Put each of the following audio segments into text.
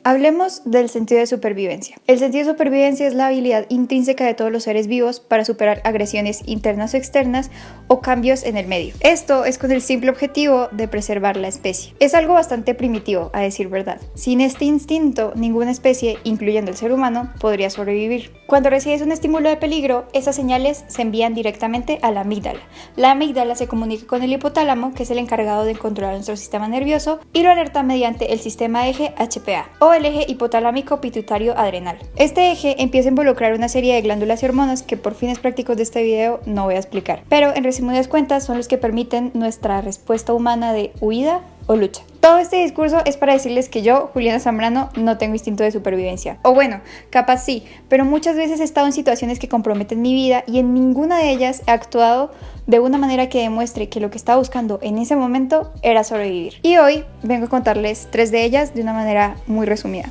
Hablemos del sentido de supervivencia. El sentido de supervivencia es la habilidad intrínseca de todos los seres vivos para superar agresiones internas o externas o cambios en el medio. Esto es con el simple objetivo de preservar la especie. Es algo bastante primitivo, a decir verdad. Sin este instinto, ninguna especie, incluyendo el ser humano, podría sobrevivir. Cuando recibes un estímulo de peligro, esas señales se envían directamente a la amígdala. La amígdala se comunica con el hipotálamo, que es el encargado de controlar nuestro sistema nervioso, y lo alerta mediante el sistema eje HPA, o el eje hipotalámico pituitario adrenal. Este eje empieza a involucrar una serie de glándulas y hormonas que por fines prácticos de este video no voy a explicar, pero en resumidas cuentas son los que permiten nuestra respuesta humana de huida o lucha. Todo este discurso es para decirles que yo, Juliana Zambrano, no tengo instinto de supervivencia. O bueno, capaz sí, pero muchas veces he estado en situaciones que comprometen mi vida y en ninguna de ellas he actuado de una manera que demuestre que lo que estaba buscando en ese momento era sobrevivir. Y hoy vengo a contarles 3 de ellas de una manera muy resumida.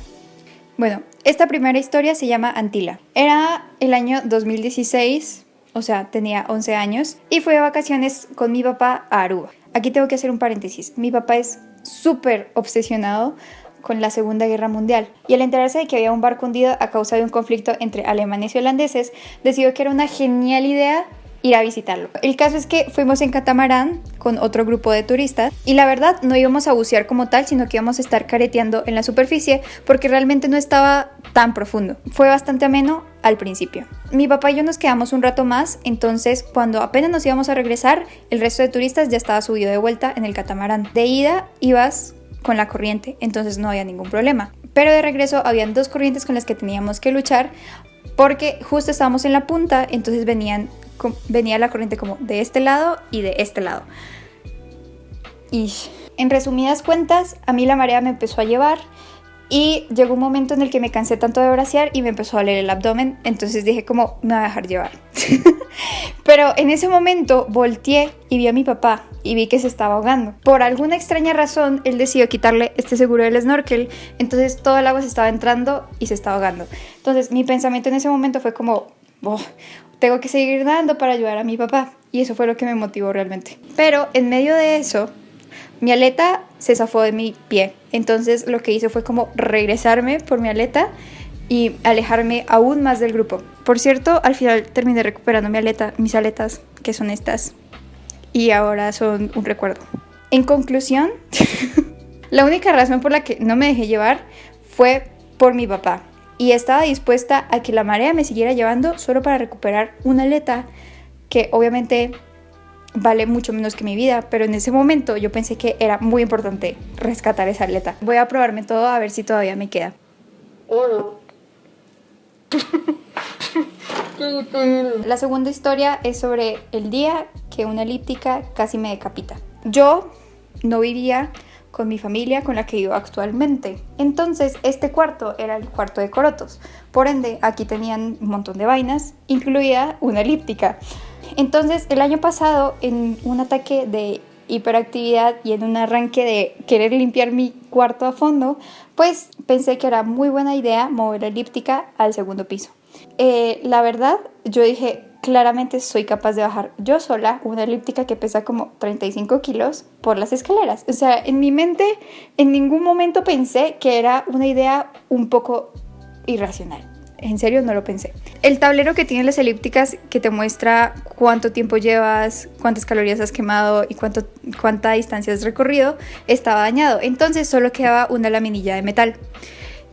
Bueno, esta primera historia se llama Antila. Era el año 2016, o sea, tenía 11 años, y fui de vacaciones con mi papá a Aruba. Aquí tengo que hacer un paréntesis. Mi papá es súper obsesionado con la Segunda Guerra Mundial y al enterarse de que había un barco hundido a causa de un conflicto entre alemanes y holandeses, decidió que era una genial idea ir a visitarlo. El caso es que fuimos en catamarán con otro grupo de turistas y la verdad no íbamos a bucear como tal, sino que íbamos a estar careteando en la superficie porque realmente no estaba tan profundo. Fue bastante ameno al principio. Mi papá y yo nos quedamos un rato más, entonces cuando apenas nos íbamos a regresar, el resto de turistas ya estaba subido de vuelta en el catamarán. De ida ibas con la corriente, entonces no había ningún problema. Pero de regreso habían 2 corrientes con las que teníamos que luchar porque justo estábamos en la punta, entonces venía la corriente como de este lado y de este lado. Y en resumidas cuentas, a mí la marea me empezó a llevar y llegó un momento en el que me cansé tanto de bracear y me empezó a doler el abdomen, entonces dije como, me voy a dejar llevar. Pero en ese momento volteé y vi a mi papá y vi que se estaba ahogando. Por alguna extraña razón, él decidió quitarle este seguro del snorkel, entonces todo el agua se estaba entrando y se estaba ahogando. Entonces mi pensamiento en ese momento fue como, tengo que seguir nadando para ayudar a mi papá, y eso fue lo que me motivó realmente. Pero en medio de eso, mi aleta se zafó de mi pie, entonces lo que hice fue como regresarme por mi aleta y alejarme aún más del grupo. Por cierto, al final terminé recuperando mis aletas, que son estas, y ahora son un recuerdo. En conclusión, la única razón por la que no me dejé llevar fue por mi papá, y estaba dispuesta a que la marea me siguiera llevando solo para recuperar una aleta que obviamente vale mucho menos que mi vida, pero en ese momento yo pensé que era muy importante rescatar esa aleta. Voy a probarme todo a ver si todavía me queda. La segunda historia es sobre el día que una elíptica casi me decapita. Yo no vivía con mi familia con la que vivo actualmente. Entonces este cuarto era el cuarto de corotos. Por ende, aquí tenían un montón de vainas, incluida una elíptica. Entonces el año pasado, en un ataque de hiperactividad y en un arranque de querer limpiar mi cuarto a fondo, pues pensé que era muy buena idea mover la elíptica al segundo piso. La verdad, yo dije, claramente soy capaz de bajar yo sola una elíptica que pesa como 35 kilos por las escaleras. O sea, en mi mente en ningún momento pensé que era una idea un poco irracional. En serio, no lo pensé. El tablero que tienen las elípticas que te muestra cuánto tiempo llevas, cuántas calorías has quemado y cuánta distancia has recorrido estaba dañado. Entonces solo quedaba una laminilla de metal.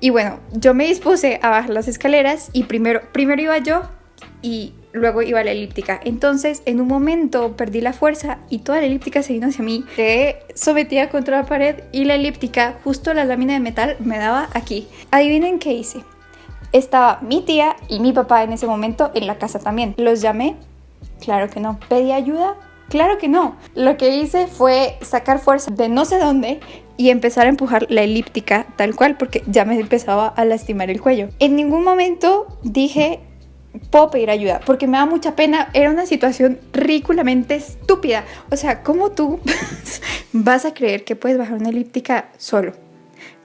Y bueno, yo me dispuse a bajar las escaleras y primero iba yo y luego iba la elíptica. Entonces en un momento perdí la fuerza y toda la elíptica se vino hacia mí. Quedé sometida contra la pared y la elíptica, justo la lámina de metal, me daba aquí. Adivinen qué hice. Estaba mi tía y mi papá en ese momento en la casa también. ¿Los llamé? Claro que no. ¿Pedí ayuda? Claro que no. Lo que hice fue sacar fuerza de no sé dónde y empezar a empujar la elíptica tal cual, porque ya me empezaba a lastimar el cuello. En ningún momento dije, puedo pedir ayuda, porque me da mucha pena. Era una situación ridículamente estúpida. O sea, ¿cómo tú vas a creer que puedes bajar una elíptica solo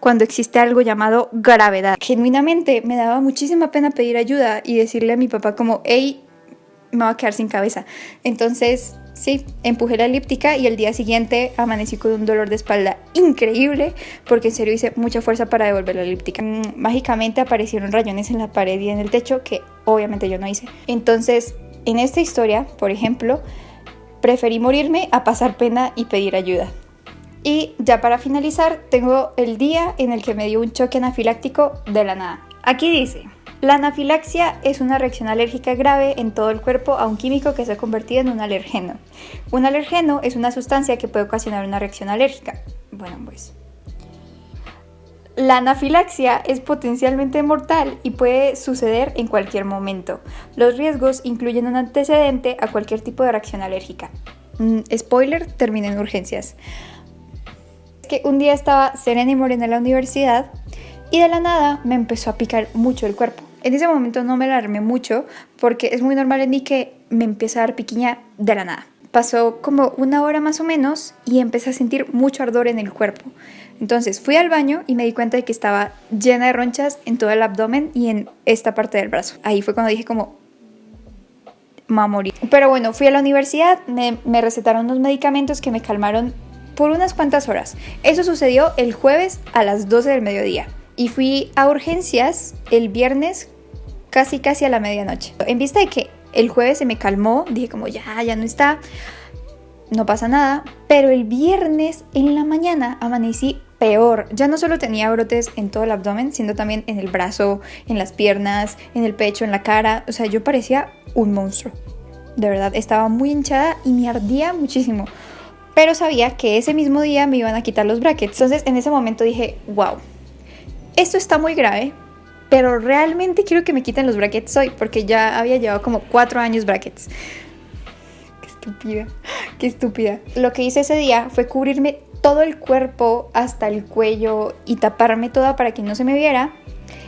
cuando existe algo llamado gravedad? Genuinamente me daba muchísima pena pedir ayuda y decirle a mi papá como, hey, me voy a quedar sin cabeza. Entonces, sí, empujé la elíptica y el día siguiente amanecí con un dolor de espalda increíble porque en serio hice mucha fuerza para devolver la elíptica. Mágicamente aparecieron rayones en la pared y en el techo que obviamente yo no hice. Entonces, en esta historia, por ejemplo, preferí morirme a pasar pena y pedir ayuda. Y ya para finalizar, tengo el día en el que me dio un choque anafiláctico de la nada. Aquí dice: la anafilaxia es una reacción alérgica grave en todo el cuerpo a un químico que se ha convertido en un alergeno. Un alergeno es una sustancia que puede ocasionar una reacción alérgica. Bueno, pues la anafilaxia es potencialmente mortal y puede suceder en cualquier momento. Los riesgos incluyen un antecedente a cualquier tipo de reacción alérgica. Spoiler, terminé en urgencias. Es que un día estaba serena y morena en la universidad y de la nada me empezó a picar mucho el cuerpo. En ese momento no me alarmé mucho porque es muy normal en mí que me empiece a dar piquiña de la nada. Pasó como una hora más o menos y empecé a sentir mucho ardor en el cuerpo. Entonces fui al baño y me di cuenta de que estaba llena de ronchas en todo el abdomen y en esta parte del brazo. Ahí fue cuando dije como, me voy a morir. Pero bueno, fui a la universidad, me recetaron unos medicamentos que me calmaron por unas cuantas horas. Eso sucedió el jueves a las 12 del mediodía. Y fui a urgencias el viernes casi a la medianoche. En vista de que el jueves se me calmó, dije como ya no está, no pasa nada. Pero el viernes en la mañana amanecí peor. Ya no solo tenía brotes en todo el abdomen, sino también en el brazo, en las piernas, en el pecho, en la cara. O sea, yo parecía un monstruo. De verdad, estaba muy hinchada y me ardía muchísimo. Pero sabía que ese mismo día me iban a quitar los brackets. Entonces en ese momento dije, wow, esto está muy grave, pero realmente quiero que me quiten los brackets hoy, porque ya había llevado como 4 años brackets. Qué estúpida. Lo que hice ese día fue cubrirme todo el cuerpo hasta el cuello y taparme toda para que no se me viera.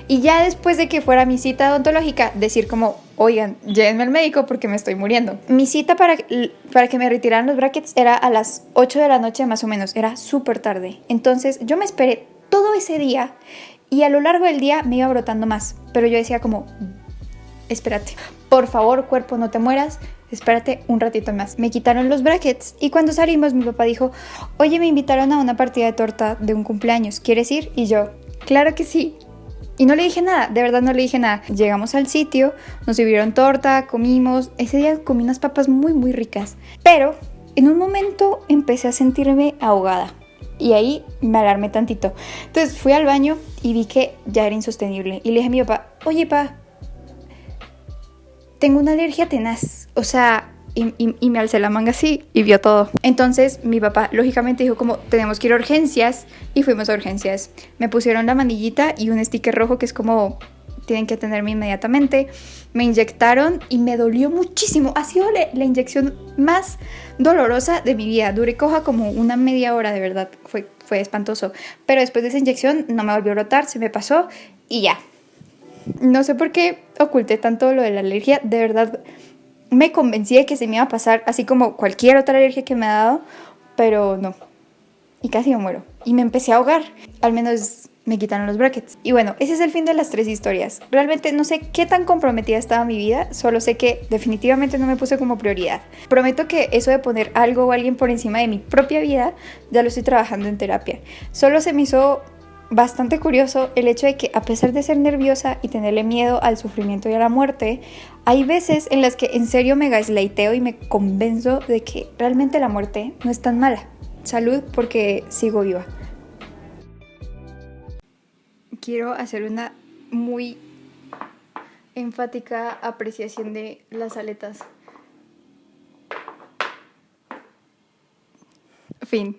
Y ya después de que fuera mi cita odontológica, decir como, oigan, llévenme al médico porque me estoy muriendo. Mi cita para que me retiraran los brackets era a las 8 de la noche más o menos, era súper tarde. Entonces yo me esperé todo ese día y a lo largo del día me iba brotando más. Pero yo decía como, espérate, por favor cuerpo, no te mueras, espérate un ratito más. Me quitaron los brackets y cuando salimos mi papá dijo, oye, me invitaron a una partida de torta de un cumpleaños, ¿quieres ir? Y yo, claro que sí. Y no le dije nada, de verdad no le dije nada. Llegamos al sitio, nos sirvieron torta, comimos. Ese día comí unas papas muy ricas. Pero en un momento empecé a sentirme ahogada. Y ahí me alarmé tantito. Entonces fui al baño y vi que ya era insostenible. Y le dije a mi papá, oye pa, tengo una alergia tenaz. O sea, y me alcé la manga así y vio todo. Entonces mi papá lógicamente dijo como, tenemos que ir a urgencias. Y fuimos a urgencias. Me pusieron la manillita y un sticker rojo que es como, tienen que atenderme inmediatamente. Me inyectaron y me dolió muchísimo. Ha sido la inyección más dolorosa de mi vida. Duré coja como una media hora, de verdad. Fue espantoso. Pero después de esa inyección no me volvió a brotar, se me pasó y ya. No sé por qué oculté tanto lo de la alergia. De verdad me convencí de que se me iba a pasar, así como cualquier otra alergia que me ha dado. Pero no. Y casi me muero. Y me empecé a ahogar. Al menos me quitaron los brackets. Y bueno, ese es el fin de las 3 historias. Realmente no sé qué tan comprometida estaba mi vida. Solo sé que definitivamente no me puse como prioridad. Prometo que eso de poner algo o alguien por encima de mi propia vida, ya lo estoy trabajando en terapia. Solo se me hizo bastante curioso el hecho de que, a pesar de ser nerviosa y tenerle miedo al sufrimiento y a la muerte, hay veces en las que en serio me gaslighteo y me convenzo de que realmente la muerte no es tan mala. Salud, porque sigo viva. Quiero hacer una muy enfática apreciación de las aletas. Fin.